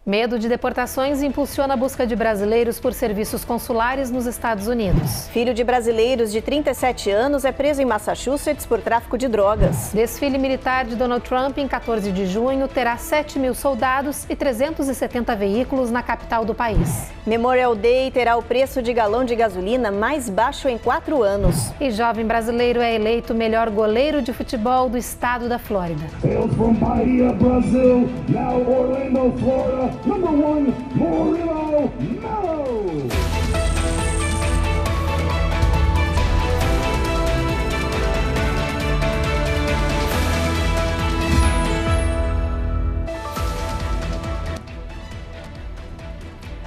Medo de deportações impulsiona a busca de brasileiros por serviços consulares nos Estados Unidos. Filho de brasileiros de 37 anos é preso em Massachusetts por tráfico de drogas. Desfile militar de Donald Trump em 14 de junho terá 7.000 soldados e 370 veículos na capital do país. Memorial Day terá o preço de galão de gasolina mais baixo em 4 anos. E jovem brasileiro é eleito o melhor goleiro de futebol do estado da Flórida. From Bahia, Brazil, now Orlando, Florida. Number 1, Murilo Melo.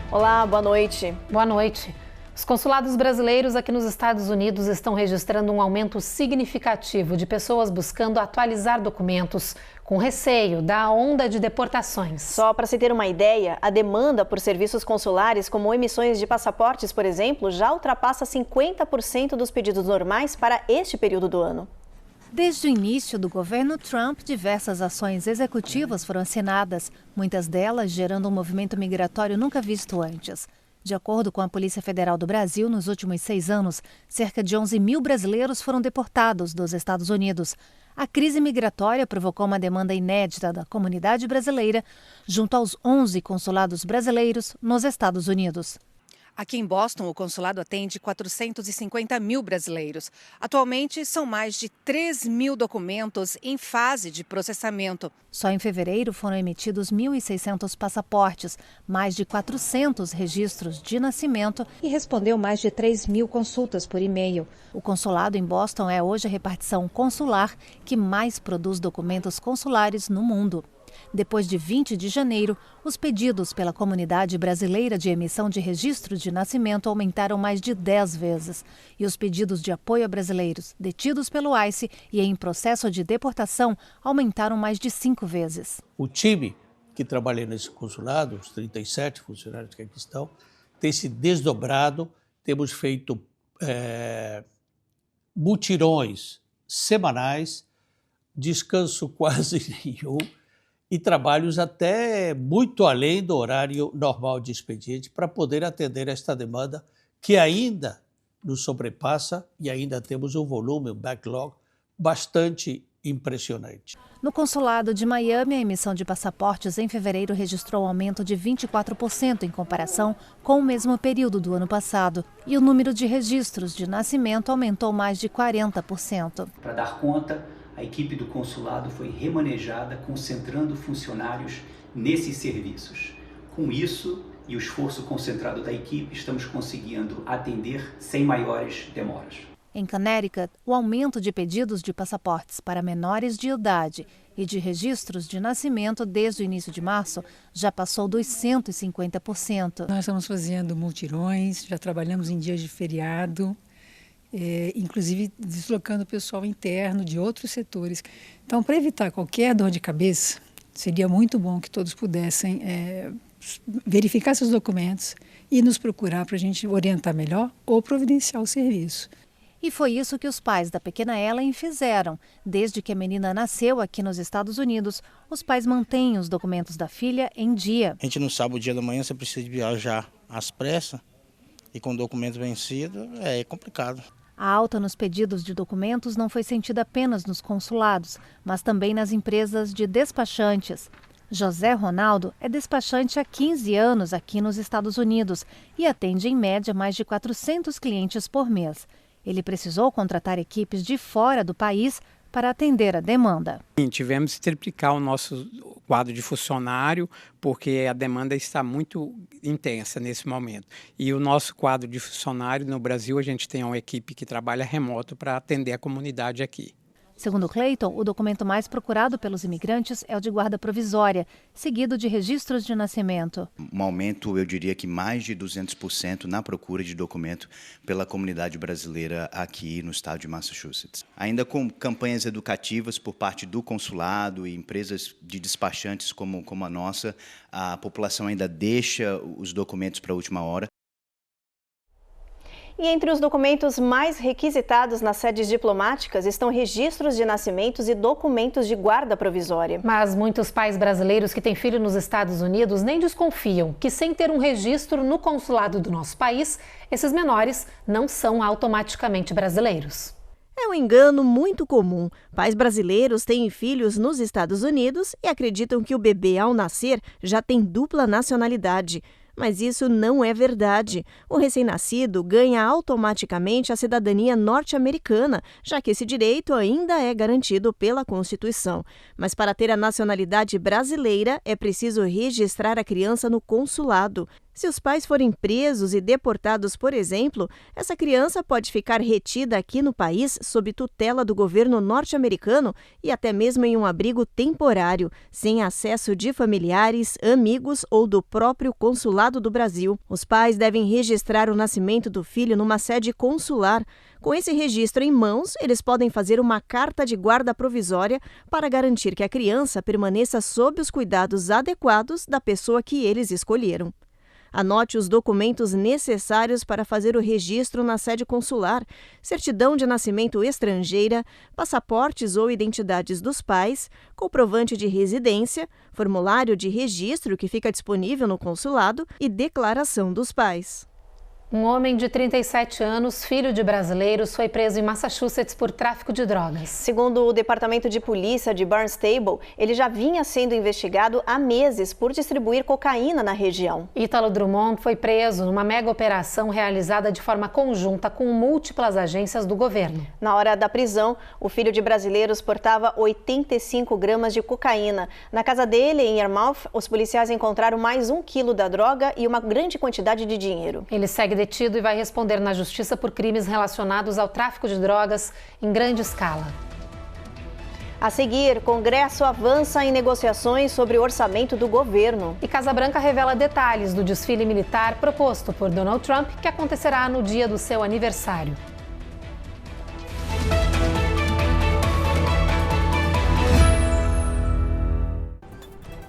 Olá, boa noite. Boa noite. Os consulados brasileiros aqui nos Estados Unidos estão registrando um aumento significativo de pessoas buscando atualizar documentos, com receio da onda de deportações. Só para se ter uma ideia, a demanda por serviços consulares, como emissões de passaportes, por exemplo, já ultrapassa 50% dos pedidos normais para este período do ano. Desde o início do governo Trump, diversas ações executivas foram assinadas, muitas delas gerando um movimento migratório nunca visto antes. De acordo com a Polícia Federal do Brasil, nos últimos 6 anos, cerca de 11.000 brasileiros foram deportados dos Estados Unidos. A crise migratória provocou uma demanda inédita da comunidade brasileira junto aos 11 consulados brasileiros nos Estados Unidos. Aqui em Boston, o consulado atende 450.000 brasileiros. Atualmente, são mais de 3.000 documentos em fase de processamento. Só em fevereiro foram emitidos 1.600 passaportes, mais de 400 registros de nascimento e respondeu mais de 3.000 consultas por e-mail. O consulado em Boston é hoje a repartição consular que mais produz documentos consulares no mundo. Depois de 20 de janeiro, os pedidos pela comunidade brasileira de emissão de registro de nascimento aumentaram mais de 10 vezes. E os pedidos de apoio a brasileiros detidos pelo ICE e em processo de deportação aumentaram mais de 5 vezes. O time que trabalha nesse consulado, os 37 funcionários que aqui estão, tem se desdobrado. Temos feito mutirões semanais, descanso quase nenhum, e trabalhos até muito além do horário normal de expediente para poder atender esta demanda que ainda nos sobrepassa e ainda temos um volume, um backlog bastante impressionante. No consulado de Miami, a emissão de passaportes em fevereiro registrou um aumento de 24% em comparação com o mesmo período do ano passado. E o número de registros de nascimento aumentou mais de 40%. Para dar conta, a equipe do consulado foi remanejada, concentrando funcionários nesses serviços. Com isso e o esforço concentrado da equipe, estamos conseguindo atender sem maiores demoras. Em Connecticut, o aumento de pedidos de passaportes para menores de idade e de registros de nascimento desde o início de março já passou dos 150%. Nós estamos fazendo multirões, já trabalhamos em dias de feriado, inclusive deslocando o pessoal interno de outros setores. Então, para evitar qualquer dor de cabeça, seria muito bom que todos pudessem verificar seus documentos e nos procurar para a gente orientar melhor ou providenciar o serviço. E foi isso que os pais da pequena Ellen fizeram. Desde que a menina nasceu aqui nos Estados Unidos, os pais mantêm os documentos da filha em dia. A gente não sabe o dia da manhã, você precisa viajar às pressas e com documento vencido é complicado. A alta nos pedidos de documentos não foi sentida apenas nos consulados, mas também nas empresas de despachantes. José Ronaldo é despachante há 15 anos aqui nos Estados Unidos e atende em média mais de 400 clientes por mês. Ele precisou contratar equipes de fora do país para atender a demanda. Tivemos que triplicar o nosso quadro de funcionário, porque a demanda está muito intensa nesse momento. E o nosso quadro de funcionário no Brasil, a gente tem uma equipe que trabalha remoto para atender a comunidade aqui. Segundo Clayton, o documento mais procurado pelos imigrantes é o de guarda provisória, seguido de registros de nascimento. Um aumento, eu diria que mais de 200% na procura de documento pela comunidade brasileira aqui no estado de Massachusetts. Ainda com campanhas educativas por parte do consulado e empresas de despachantes como a nossa, a população ainda deixa os documentos para a última hora. E entre os documentos mais requisitados nas sedes diplomáticas estão registros de nascimentos e documentos de guarda provisória. Mas muitos pais brasileiros que têm filho nos Estados Unidos nem desconfiam que, sem ter um registro no consulado do nosso país, esses menores não são automaticamente brasileiros. É um engano muito comum. Pais brasileiros têm filhos nos Estados Unidos e acreditam que o bebê, ao nascer, já tem dupla nacionalidade. Mas isso não é verdade. O recém-nascido ganha automaticamente a cidadania norte-americana, já que esse direito ainda é garantido pela Constituição. Mas para ter a nacionalidade brasileira, é preciso registrar a criança no consulado. Se os pais forem presos e deportados, por exemplo, essa criança pode ficar retida aqui no país sob tutela do governo norte-americano e até mesmo em um abrigo temporário, sem acesso de familiares, amigos ou do próprio consulado do Brasil. Os pais devem registrar o nascimento do filho numa sede consular. Com esse registro em mãos, eles podem fazer uma carta de guarda provisória para garantir que a criança permaneça sob os cuidados adequados da pessoa que eles escolheram. Anote os documentos necessários para fazer o registro na sede consular: certidão de nascimento estrangeira, passaportes ou identidades dos pais, comprovante de residência, formulário de registro que fica disponível no consulado e declaração dos pais. Um homem de 37 anos, filho de brasileiros, foi preso em Massachusetts por tráfico de drogas. Segundo o Departamento de Polícia de Barnstable, ele já vinha sendo investigado há meses por distribuir cocaína na região. Ítalo Drummond foi preso numa mega operação realizada de forma conjunta com múltiplas agências do governo. Na hora da prisão, o filho de brasileiros portava 85 gramas de cocaína. Na casa dele, em Yarmouth, os policiais encontraram mais 1 quilo da droga e uma grande quantidade de dinheiro. Ele segue detido e vai responder na justiça por crimes relacionados ao tráfico de drogas em grande escala. A seguir, Congresso avança em negociações sobre o orçamento do governo. E Casa Branca revela detalhes do desfile militar proposto por Donald Trump, que acontecerá no dia do seu aniversário.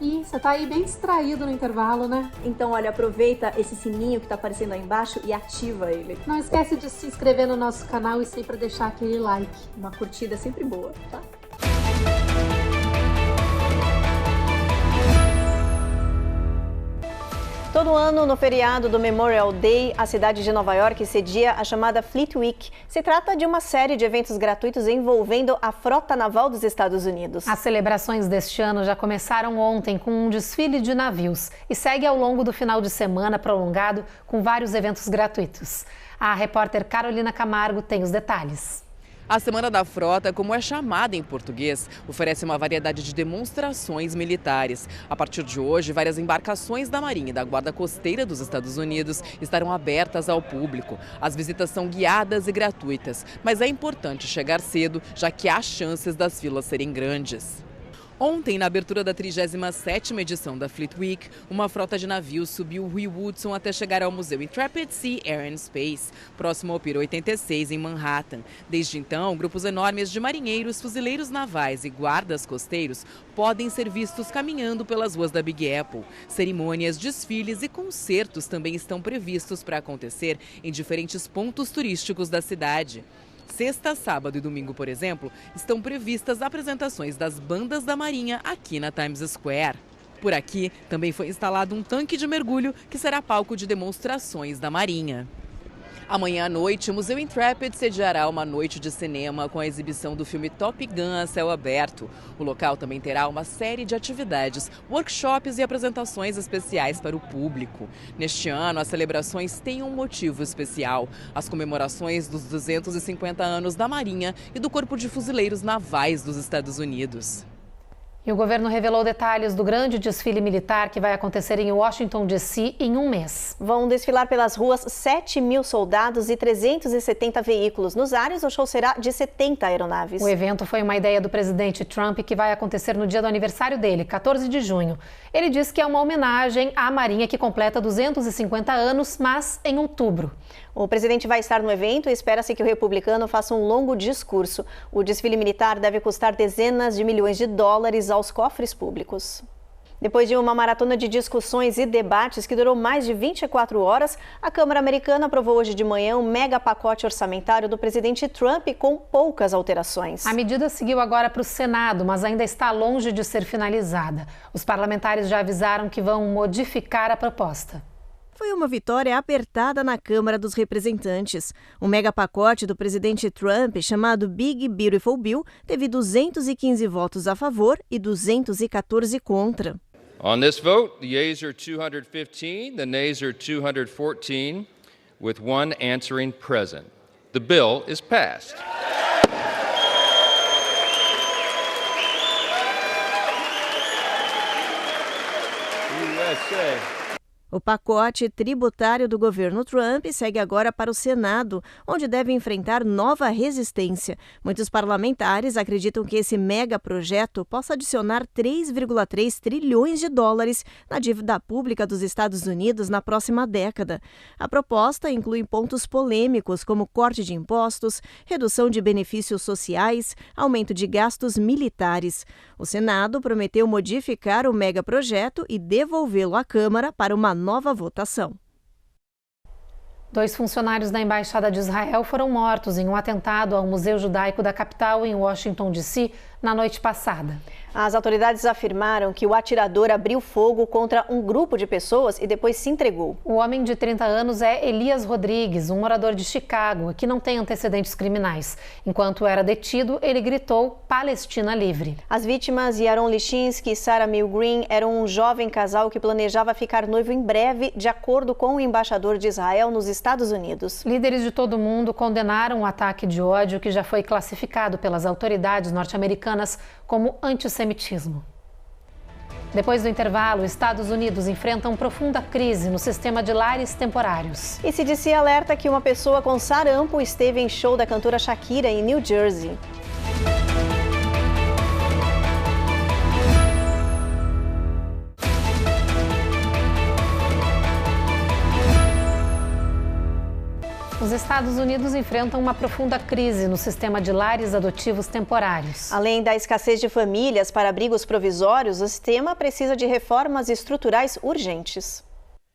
E você tá aí bem distraído no intervalo, né? Então, olha, aproveita esse sininho que tá aparecendo aí embaixo e ativa ele. Não esquece de se inscrever no nosso canal e sempre deixar aquele like. Uma curtida é sempre boa, tá? Todo ano, no feriado do Memorial Day, a cidade de Nova York cedia a chamada Fleet Week. Se trata de uma série de eventos gratuitos envolvendo a frota naval dos Estados Unidos. As celebrações deste ano já começaram ontem com um desfile de navios e segue ao longo do final de semana prolongado com vários eventos gratuitos. A repórter Carolina Camargo tem os detalhes. A Semana da Frota, como é chamada em português, oferece uma variedade de demonstrações militares. A partir de hoje, várias embarcações da Marinha e da Guarda Costeira dos Estados Unidos estarão abertas ao público. As visitas são guiadas e gratuitas, mas é importante chegar cedo, já que há chances das filas serem grandes. Ontem, na abertura da 37ª edição da Fleet Week, uma frota de navios subiu o Rio Hudson até chegar ao Museu Intrepid Sea, Air and Space, próximo ao Pier 86, em Manhattan. Desde então, grupos enormes de marinheiros, fuzileiros navais e guardas costeiros podem ser vistos caminhando pelas ruas da Big Apple. Cerimônias, desfiles e concertos também estão previstos para acontecer em diferentes pontos turísticos da cidade. Sexta, sábado e domingo, por exemplo, estão previstas apresentações das bandas da Marinha aqui na Times Square. Por aqui, também foi instalado um tanque de mergulho que será palco de demonstrações da Marinha. Amanhã à noite, o Museu Intrepid sediará uma noite de cinema com a exibição do filme Top Gun a céu aberto. O local também terá uma série de atividades, workshops e apresentações especiais para o público. Neste ano, as celebrações têm um motivo especial: as comemorações dos 250 anos da Marinha e do Corpo de Fuzileiros Navais dos Estados Unidos. E o governo revelou detalhes do grande desfile militar que vai acontecer em Washington, D.C. em um mês. Vão desfilar pelas ruas 7.000 soldados e 370 veículos. Nos ares, o show será de 70 aeronaves. O evento foi uma ideia do presidente Trump que vai acontecer no dia do aniversário dele, 14 de junho. Ele disse que é uma homenagem à Marinha que completa 250 anos, mas em outubro. O presidente vai estar no evento e espera-se que o republicano faça um longo discurso. O desfile militar deve custar dezenas de milhões de dólares aos cofres públicos. Depois de uma maratona de discussões e debates que durou mais de 24 horas, a Câmara Americana aprovou hoje de manhã um mega pacote orçamentário do presidente Trump com poucas alterações. A medida seguiu agora para o Senado, mas ainda está longe de ser finalizada. Os parlamentares já avisaram que vão modificar a proposta. Foi uma vitória apertada na Câmara dos Representantes. O mega pacote do presidente Trump, chamado Big Beautiful Bill, teve 215 votos a favor e 214 contra. On this vote, the yeas are 215, the nays are 214, with one answering present. The bill is passed. USA. O pacote tributário do governo Trump segue agora para o Senado, onde deve enfrentar nova resistência. Muitos parlamentares acreditam que esse megaprojeto possa adicionar 3,3 trilhões de dólares na dívida pública dos Estados Unidos na próxima década. A proposta inclui pontos polêmicos como corte de impostos, redução de benefícios sociais, aumento de gastos militares. O Senado prometeu modificar o megaprojeto e devolvê-lo à Câmara para uma nova votação. 2 funcionários da Embaixada de Israel foram mortos em um atentado ao Museu Judaico da capital em Washington, D.C., na noite passada. As autoridades afirmaram que o atirador abriu fogo contra um grupo de pessoas e depois se entregou. O homem de 30 anos é Elias Rodrigues, um morador de Chicago, que não tem antecedentes criminais. Enquanto era detido, ele gritou Palestina livre. As vítimas, Yaron Lishinsky e Sarah Milgreen, eram um jovem casal que planejava ficar noivo em breve, de acordo com o embaixador de Israel nos Estados Unidos. Líderes de todo o mundo condenaram o ataque de ódio que já foi classificado pelas autoridades norte-americanas como antissemitismo. Depois do intervalo, Estados Unidos enfrentam profunda crise no sistema de lares temporários. E CDC alerta que uma pessoa com sarampo esteve em show da cantora Shakira em New Jersey. Os Estados Unidos enfrentam uma profunda crise no sistema de lares adotivos temporários. Além da escassez de famílias para abrigos provisórios, o sistema precisa de reformas estruturais urgentes.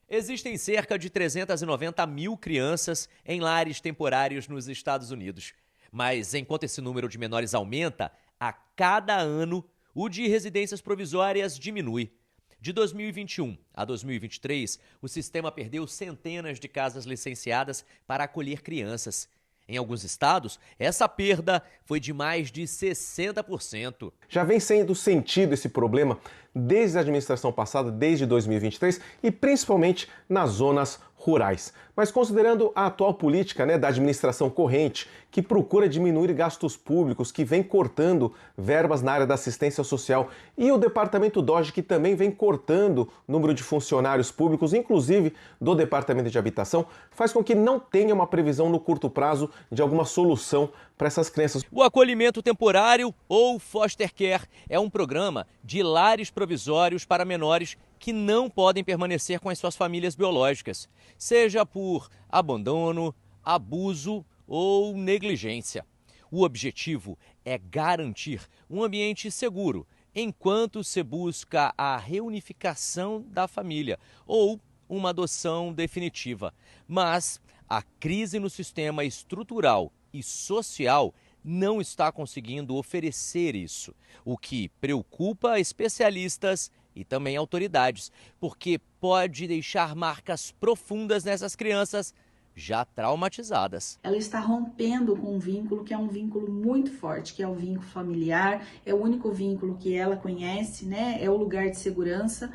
Existem cerca de 390 mil crianças em lares temporários nos Estados Unidos. Mas enquanto esse número de menores aumenta, a cada ano o de residências provisórias diminui. De 2021 a 2023, o sistema perdeu centenas de casas licenciadas para acolher crianças. Em alguns estados, essa perda foi de mais de 60%. Já vem sendo sentido esse problema desde a administração passada, desde 2023, e principalmente nas zonas rurais. Mas considerando a atual política da administração corrente, que procura diminuir gastos públicos, que vem cortando verbas na área da assistência social, e o departamento DOGE, que também vem cortando o número de funcionários públicos, inclusive do departamento de habitação, faz com que não tenha uma previsão no curto prazo de alguma solução para essas crianças. O acolhimento temporário, ou foster care, é um programa de lares provisórios para menores que não podem permanecer com as suas famílias biológicas, seja por abandono, abuso ou negligência. O objetivo é garantir um ambiente seguro enquanto se busca a reunificação da família ou uma adoção definitiva. Mas a crise no sistema estrutural e social não está conseguindo oferecer isso, o que preocupa especialistas e também autoridades, porque pode deixar marcas profundas nessas crianças já traumatizadas. Ela está rompendo com um vínculo que é um vínculo muito forte, que é o vínculo familiar, é o único vínculo que ela conhece, é o lugar de segurança,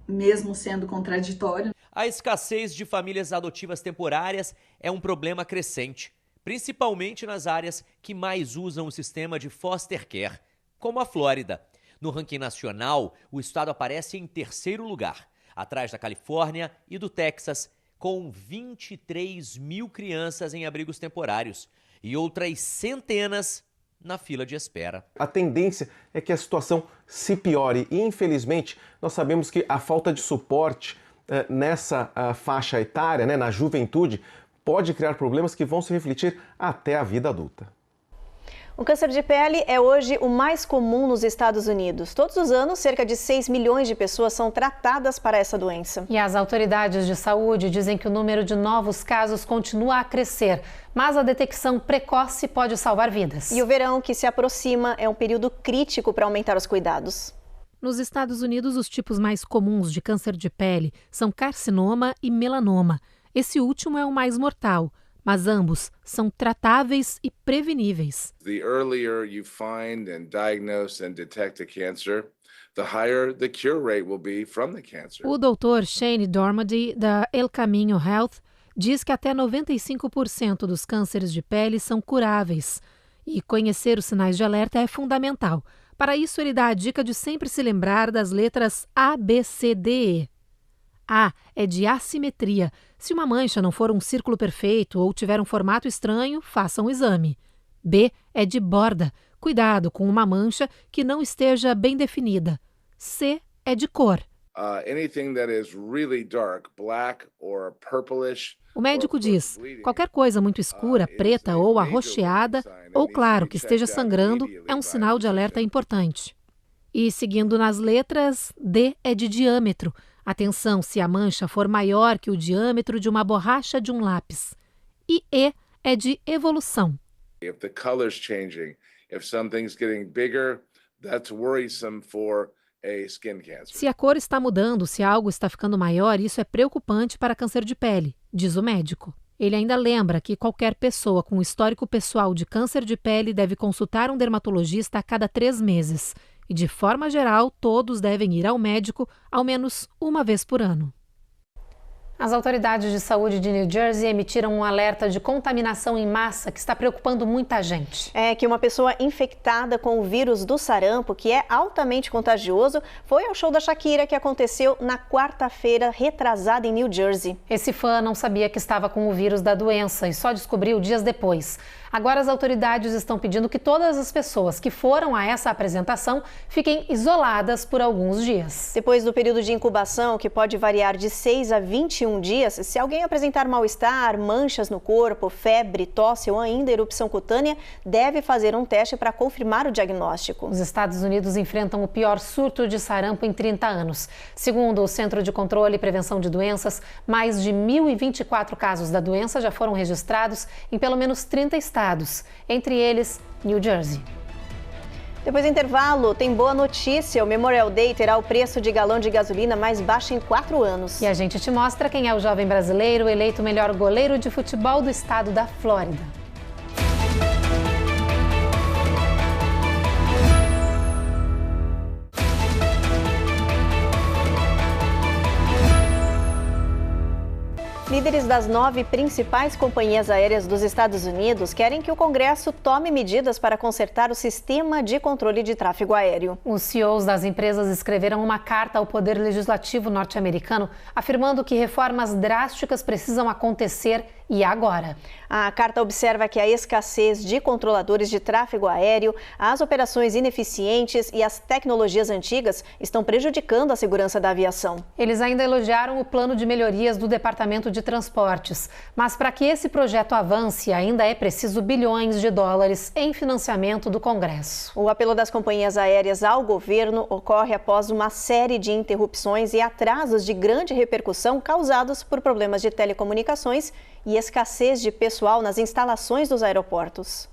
mesmo sendo contraditório. A escassez de famílias adotivas temporárias é um problema crescente, principalmente nas áreas que mais usam o sistema de foster care, como a Flórida. No ranking nacional, o estado aparece em terceiro lugar, atrás da Califórnia e do Texas, com 23 mil crianças em abrigos temporários e outras centenas na fila de espera. A tendência é que a situação se piore e, infelizmente, nós sabemos que a falta de suporte nessa faixa etária, na juventude, pode criar problemas que vão se refletir até a vida adulta. O câncer de pele é hoje o mais comum nos Estados Unidos. Todos os anos, cerca de 6 milhões de pessoas são tratadas para essa doença. E as autoridades de saúde dizem que o número de novos casos continua a crescer, mas a detecção precoce pode salvar vidas. E o verão que se aproxima é um período crítico para aumentar os cuidados. Nos Estados Unidos, os tipos mais comuns de câncer de pele são carcinoma e melanoma. Esse último é o mais mortal, mas ambos são tratáveis e preveníveis. The earlier you find and diagnose and detect a cancer, the higher the cure rate will be from the cancer. O Dr. Shane Dormady, da El Camino Health, diz que até 95% dos cânceres de pele são curáveis. E conhecer os sinais de alerta é fundamental. Para isso, ele dá a dica de sempre se lembrar das letras A, B, C, D, E. A é de assimetria. Se uma mancha não for um círculo perfeito ou tiver um formato estranho, faça um exame. B é de borda. Cuidado com uma mancha que não esteja bem definida. C é de cor. Anything that is really dark, black or purplish. O médico diz, qualquer coisa muito escura, preta ou arroxeada, ou claro que esteja sangrando, é um sinal de alerta importante. E seguindo nas letras, D é de diâmetro. Atenção se a mancha for maior que o diâmetro de uma borracha de um lápis. E E é de evolução. If the color's changing, if something's getting bigger, that's worrisome for a skin cancer. Se a cor está mudando, se algo está ficando maior, isso é preocupante para câncer de pele, diz o médico. Ele ainda lembra que qualquer pessoa com histórico pessoal de câncer de pele deve consultar um dermatologista a cada 3 meses. E, de forma geral, todos devem ir ao médico ao menos uma vez por ano. As autoridades de saúde de New Jersey emitiram um alerta de contaminação em massa que está preocupando muita gente. É que uma pessoa infectada com o vírus do sarampo, que é altamente contagioso, foi ao show da Shakira que aconteceu na quarta-feira retrasada em New Jersey. Esse fã não sabia que estava com o vírus da doença e só descobriu dias depois. Agora as autoridades estão pedindo que todas as pessoas que foram a essa apresentação fiquem isoladas por alguns dias. Depois do período de incubação, que pode variar de 6 a 21 dias, se alguém apresentar mal-estar, manchas no corpo, febre, tosse ou ainda erupção cutânea, deve fazer um teste para confirmar o diagnóstico. Os Estados Unidos enfrentam o pior surto de sarampo em 30 anos. Segundo o Centro de Controle e Prevenção de Doenças, mais de 1.024 casos da doença já foram registrados em pelo menos 30 estados. Entre eles, New Jersey. Depois do intervalo, tem boa notícia. O Memorial Day terá o preço de galão de gasolina mais baixo em 4 anos. E a gente te mostra quem é o jovem brasileiro eleito o melhor goleiro de futebol do estado da Flórida. Líderes das 9 principais companhias aéreas dos Estados Unidos querem que o Congresso tome medidas para consertar o sistema de controle de tráfego aéreo. Os CEOs das empresas escreveram uma carta ao Poder Legislativo norte-americano afirmando que reformas drásticas precisam acontecer e agora. A carta observa que a escassez de controladores de tráfego aéreo, as operações ineficientes e as tecnologias antigas estão prejudicando a segurança da aviação. Eles ainda elogiaram o plano de melhorias do Departamento de Transportes, mas para que esse projeto avance, ainda é preciso bilhões de dólares em financiamento do Congresso. O apelo das companhias aéreas ao governo ocorre após uma série de interrupções e atrasos de grande repercussão causados por problemas de telecomunicações e escassez de pessoal nas instalações dos aeroportos.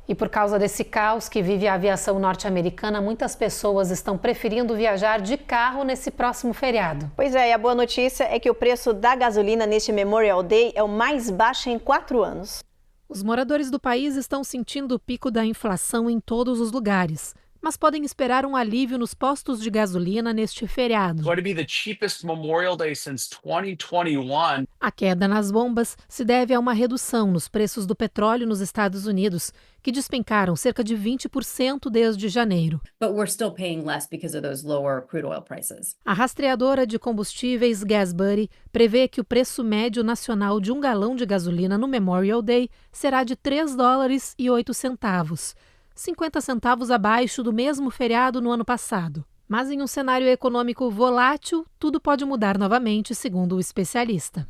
E por causa desse caos que vive a aviação norte-americana, muitas pessoas estão preferindo viajar de carro nesse próximo feriado. Pois é, e a boa notícia é que o preço da gasolina neste Memorial Day é o mais baixo em 4 anos. Os moradores do país estão sentindo o pico da inflação em todos os lugares, mas podem esperar um alívio nos postos de gasolina neste feriado. A queda nas bombas se deve a uma redução nos preços do petróleo nos Estados Unidos, que despencaram cerca de 20% desde janeiro. A rastreadora de combustíveis GasBuddy prevê que o preço médio nacional de um galão de gasolina no Memorial Day será de $3,08. 50 centavos abaixo do mesmo feriado no ano passado. Mas em um cenário econômico volátil, tudo pode mudar novamente, segundo o especialista.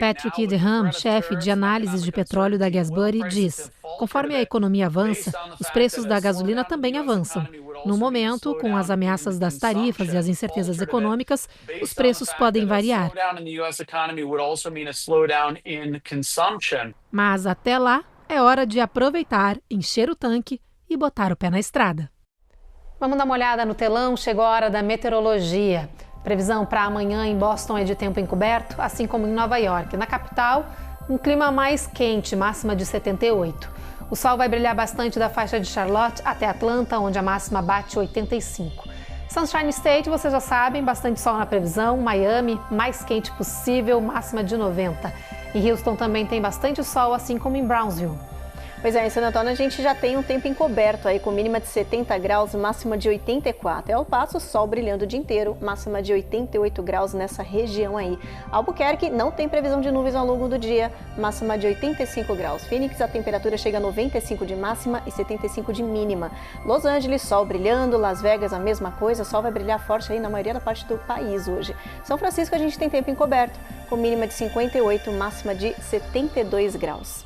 Patrick Derham, chefe de análises de petróleo da Gasbury, diz: conforme a economia avança, os preços da gasolina também avançam. No momento, com as ameaças das tarifas e as incertezas econômicas, os preços podem variar. Mas até lá, é hora de aproveitar, encher o tanque e botar o pé na estrada. Vamos dar uma olhada no telão, chegou a hora da meteorologia. Previsão para amanhã em Boston é de tempo encoberto, assim como em Nova York. Na capital, um clima mais quente, máxima de 78. O sol vai brilhar bastante da faixa de Charlotte até Atlanta, onde a máxima bate 85. Sunshine State, vocês já sabem, bastante sol na previsão. Miami, mais quente possível, máxima de 90. Em Houston também tem bastante sol, assim como em Brownsville. Pois é, em San Antônio a gente já tem um tempo encoberto aí, com mínima de 70 graus, máxima de 84. É o Paso, sol brilhando o dia inteiro, máxima de 88 graus nessa região aí. Albuquerque não tem previsão de nuvens ao longo do dia, máxima de 85 graus. Phoenix, a temperatura chega a 95 de máxima e 75 de mínima. Los Angeles, sol brilhando. Las Vegas, a mesma coisa, sol vai brilhar forte aí na maioria da parte do país hoje. São Francisco, a gente tem tempo encoberto, com mínima de 58, máxima de 72 graus.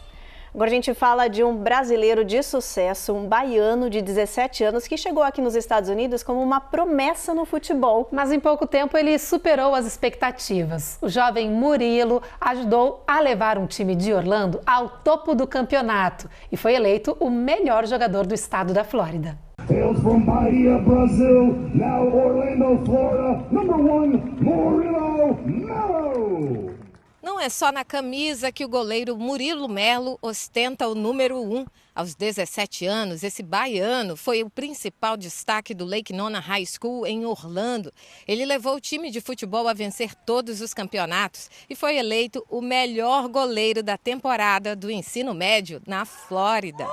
Agora a gente fala de um brasileiro de sucesso, um baiano de 17 anos que chegou aqui nos Estados Unidos como uma promessa no futebol. Mas em pouco tempo ele superou as expectativas. O jovem Murilo ajudou a levar um time de Orlando ao topo do campeonato e foi eleito o melhor jogador do estado da Flórida. Hails from Bahia, Brazil, now Orlando, Florida, number 1, Murilo Melo. Não é só na camisa que o goleiro Murilo Melo ostenta o número 1. Aos 17 anos, esse baiano foi o principal destaque do Lake Nona High School em Orlando. Ele levou o time de futebol a vencer todos os campeonatos e foi eleito o melhor goleiro da temporada do ensino médio na Flórida.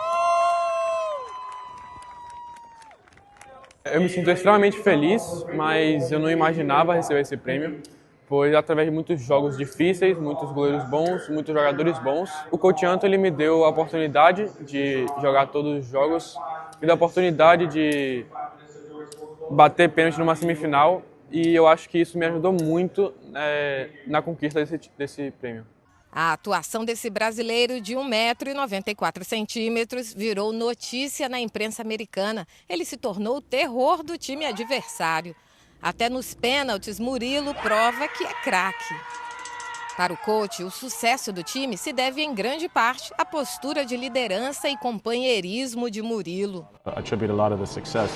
Eu me sinto extremamente feliz, mas eu não imaginava receber esse prêmio. Pois através de muitos jogos difíceis, muitos goleiros bons, muitos jogadores bons, o Coach Anthony me deu a oportunidade de jogar todos os jogos, me deu a oportunidade de bater pênalti numa semifinal e eu acho que isso me ajudou muito na conquista desse prêmio. A atuação desse brasileiro de 1,94 m virou notícia na imprensa americana. Ele se tornou o terror do time adversário. Até nos pênaltis, Murilo prova que é craque. Para o coach, o sucesso do time se deve em grande parte à postura de liderança e companheirismo de Murilo. Attribute a lot of the success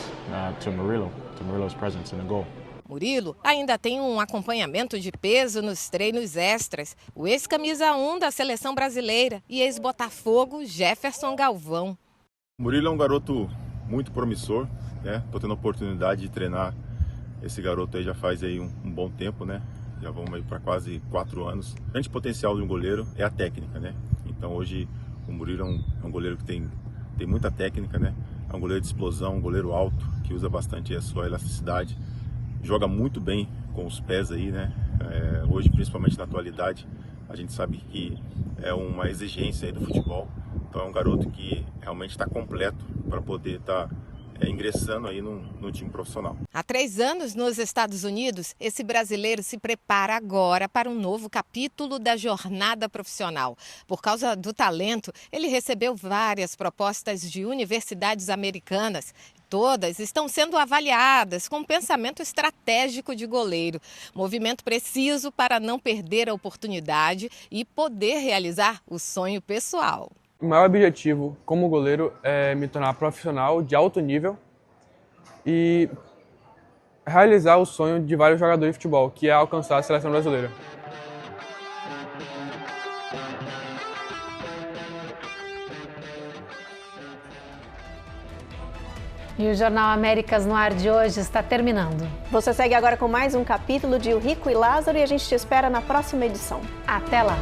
to Murilo's presence in the goal. Murilo ainda tem um acompanhamento de peso nos treinos extras. O ex-camisa 1 da seleção brasileira e ex-Botafogo, Jefferson Galvão. Murilo é um garoto muito promissor, né? Tô tendo a oportunidade de treinar esse garoto aí já faz aí um bom tempo, né? Já vamos aí para quase 4 anos. O grande potencial de um goleiro é a técnica, né? Então hoje o Murilo é um goleiro que tem muita técnica, né? É um goleiro de explosão, um goleiro alto, que usa bastante a sua elasticidade. Joga muito bem com os pés aí, né? Hoje, principalmente na atualidade, a gente sabe que é uma exigência aí do futebol. Então é um garoto que realmente está completo para poder estar ingressando aí no time profissional. Há 3 anos nos Estados Unidos, esse brasileiro se prepara agora para um novo capítulo da jornada profissional. Por causa do talento, ele recebeu várias propostas de universidades americanas. Todas estão sendo avaliadas com um pensamento estratégico de goleiro. Movimento preciso para não perder a oportunidade e poder realizar o sonho pessoal. O maior objetivo como goleiro é me tornar profissional de alto nível e realizar o sonho de vários jogadores de futebol, que é alcançar a seleção brasileira. E o Jornal Américas no Ar de hoje está terminando. Você segue agora com mais um capítulo de O Rico e Lázaro e a gente te espera na próxima edição. Até lá!